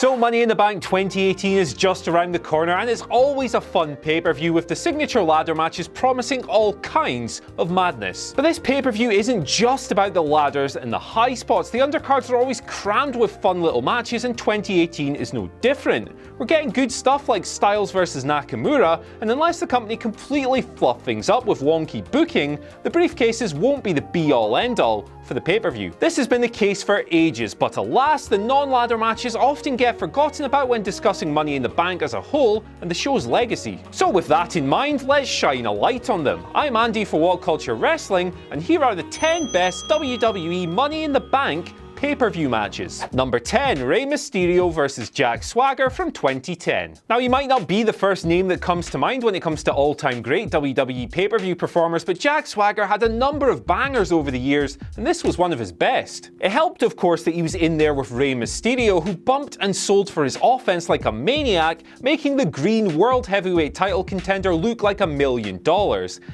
So Money in the Bank 2018 is just around the corner, and it's always a fun pay-per-view with the signature ladder matches promising all kinds of madness. But this pay-per-view isn't just about the ladders and the high spots. The undercards are always crammed with fun little matches, and 2018 is no different. We're getting good stuff like Styles vs Nakamura, and unless the company completely fluff things up with wonky booking, the briefcases won't be the be-all end-all for the pay-per-view. This has been the case for ages, but alas, the non-ladder matches often get forgotten about when discussing Money in the Bank as a whole and the show's legacy. So with that in mind, let's shine a light on them. I'm Andy for What Culture Wrestling, and here are the 10 best WWE Money in the Bank pay-per-view matches. Number 10, Rey Mysterio vs Jack Swagger from 2010. Now, you might not be the first name that comes to mind when it comes to all-time great WWE pay-per-view performers, but Jack Swagger had a number of bangers over the years, and this was one of his best. It helped, of course, that he was in there with Rey Mysterio, who bumped and sold for his offense like a maniac, making the green World Heavyweight title contender look like $1 million.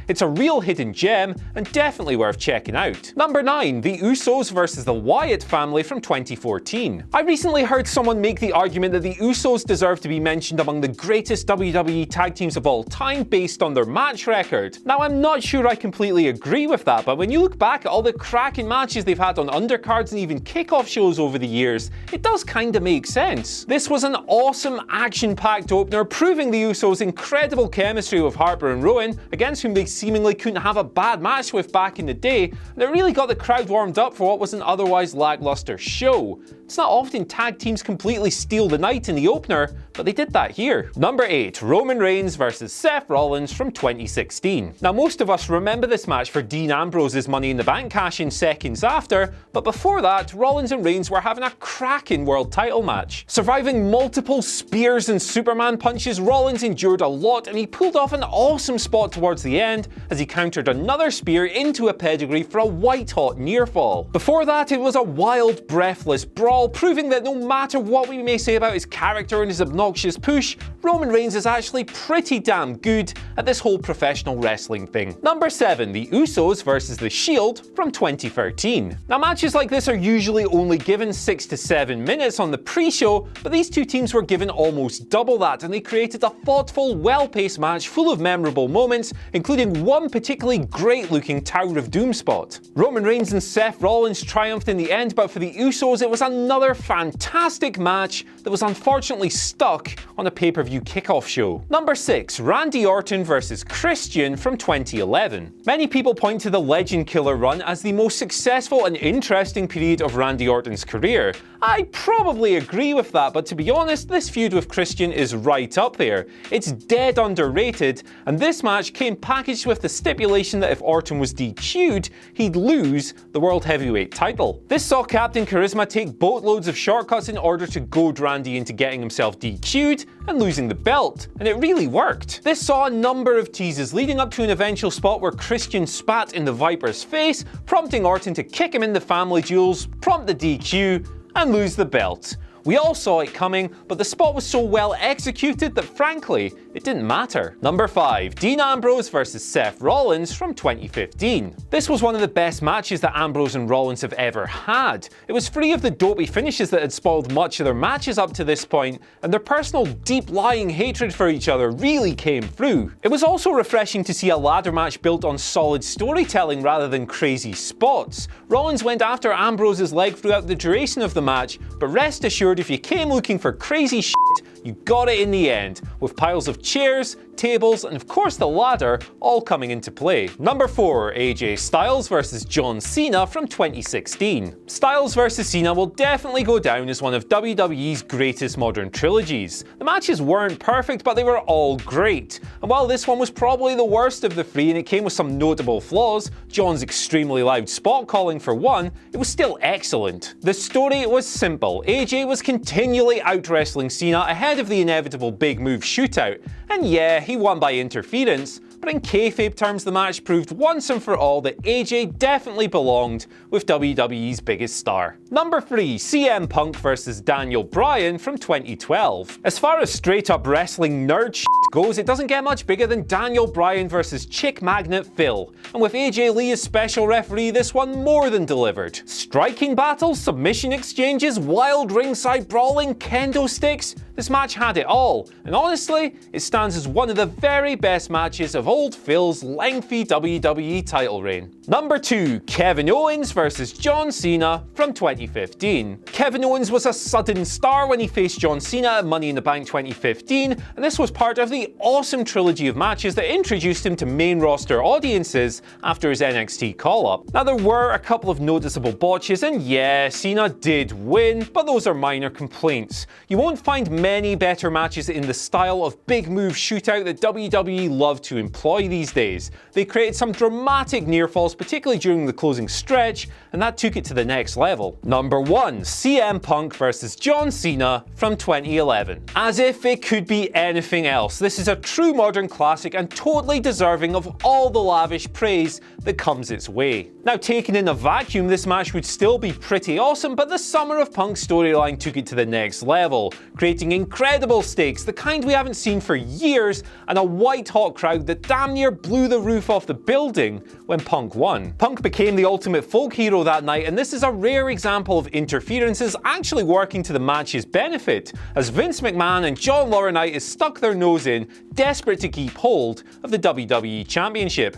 It's a real hidden gem, and definitely worth checking out. Number 9, the Usos vs the Wyatt family from 2014. I recently heard someone make the argument that the Usos deserve to be mentioned among the greatest WWE tag teams of all time based on their match record. Now, I'm not sure I completely agree with that, but when you look back at all the cracking matches they've had on undercards and even kickoff shows over the years, it does kinda make sense. This was an awesome action-packed opener, proving the Usos' incredible chemistry with Harper and Rowan, against whom they seemingly couldn't have a bad match with back in the day, and it really got the crowd warmed up for what was an otherwise lackluster show. It's not often tag teams completely steal the night in the opener, but they did that here. Number 8, Roman Reigns vs Seth Rollins from 2016. Now, most of us remember this match for Dean Ambrose's Money in the Bank cash-in seconds after, but before that, Rollins and Reigns were having a cracking world title match. Surviving multiple spears and Superman punches, Rollins endured a lot, and he pulled off an awesome spot towards the end as he countered another spear into a pedigree for a white-hot near-fall. Before that, it was a wild, breathless brawl, proving that no matter what we may say about his character and his obnoxious push, Roman Reigns is actually pretty damn good at this whole professional wrestling thing. Number 7, the Usos vs The Shield from 2013. Now, matches like this are usually only given 6 to 7 minutes on the pre-show, but these two teams were given almost double that, and they created a thoughtful, well-paced match full of memorable moments, including one particularly great-looking Tower of Doom spot. Roman Reigns and Seth Rollins triumphed in the end, but for the Usos, it was another fantastic match that was unfortunately stuck on a pay-per-view kickoff show. Number 6, Randy Orton vs Christian from 2011. Many people point to the Legend Killer run as the most successful and interesting period of Randy Orton's career. I probably agree with that, but to be honest, this feud with Christian is right up there. It's dead underrated, and this match came packaged with the stipulation that if Orton was DQ'd, he'd lose the World Heavyweight title. This saw Captain Charisma take boatloads of shortcuts in order to goad Randy into getting himself DQ'd and losing the belt, and it really worked. This saw a number of teases leading up to an eventual spot where Christian spat in the Viper's face, prompting Orton to kick him in the family jewels, prompt the DQ, and lose the belt. We all saw it coming, but the spot was so well executed that frankly, it didn't matter. Number 5, Dean Ambrose vs Seth Rollins from 2015. This was one of the best matches that Ambrose and Rollins have ever had. It was free of the dopey finishes that had spoiled much of their matches up to this point, and their personal deep-lying hatred for each other really came through. It was also refreshing to see a ladder match built on solid storytelling rather than crazy spots. Rollins went after Ambrose's leg throughout the duration of the match, but rest assured, if you came looking for crazy shit, you got it in the end, with piles of chairs, tables, and of course the ladder all coming into play. Number 4, AJ Styles vs John Cena from 2016. Styles vs Cena will definitely go down as one of WWE's greatest modern trilogies. The matches weren't perfect, but they were all great. And while this one was probably the worst of the three and it came with some notable flaws, John's extremely loud spot calling for one, it was still excellent. The story was simple. AJ was continually out-wrestling Cena ahead of the inevitable big move shootout, and yeah, he won by interference, but but in kayfabe terms the match proved once and for all that AJ definitely belonged with WWE's biggest star. Number 3. CM Punk vs Daniel Bryan from 2012. As far as straight up wrestling nerd shit goes, it doesn't get much bigger than Daniel Bryan vs Chick Magnet Phil, and with AJ Lee as special referee, this one more than delivered. Striking battles, submission exchanges, wild ringside brawling, kendo sticks, this match had it all, and honestly, it stands as one of the very best matches of old Phil's lengthy WWE title reign. Number 2. Kevin Owens vs John Cena from 2015. Kevin Owens was a sudden star when he faced John Cena at Money in the Bank 2015, and this was part of the awesome trilogy of matches that introduced him to main roster audiences after his NXT call-up. Now there were a couple of noticeable botches, and yeah, Cena did win, but those are minor complaints. You won't find many better matches in the style of big move shootout that WWE love to employ these days. They created some dramatic near falls, particularly during the closing stretch, and that took it to the next level. Number 1. CM Punk vs John Cena from 2011. As if it could be anything else, this is a true modern classic and totally deserving of all the lavish praise that comes its way. Now, taken in a vacuum, this match would still be pretty awesome, but the Summer of Punk storyline took it to the next level, creating incredible stakes, the kind we haven't seen for years, and a white-hot crowd that damn near blew the roof off the building when Punk won. Punk became the ultimate folk hero that night, and this is a rare example of interferences actually working to the match's benefit, as Vince McMahon and John Laurinaitis stuck their nose in, desperate to keep hold of the WWE Championship.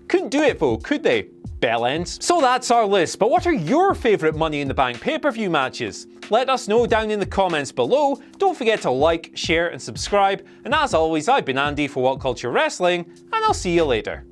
Couldn't do it though, could they? Bellends. So that's our list, but what are your favourite Money in the Bank pay-per-view matches? Let us know down in the comments below. Don't forget to like, share and subscribe, and as always, I've been Andy for What Culture Wrestling, and I'll see you later.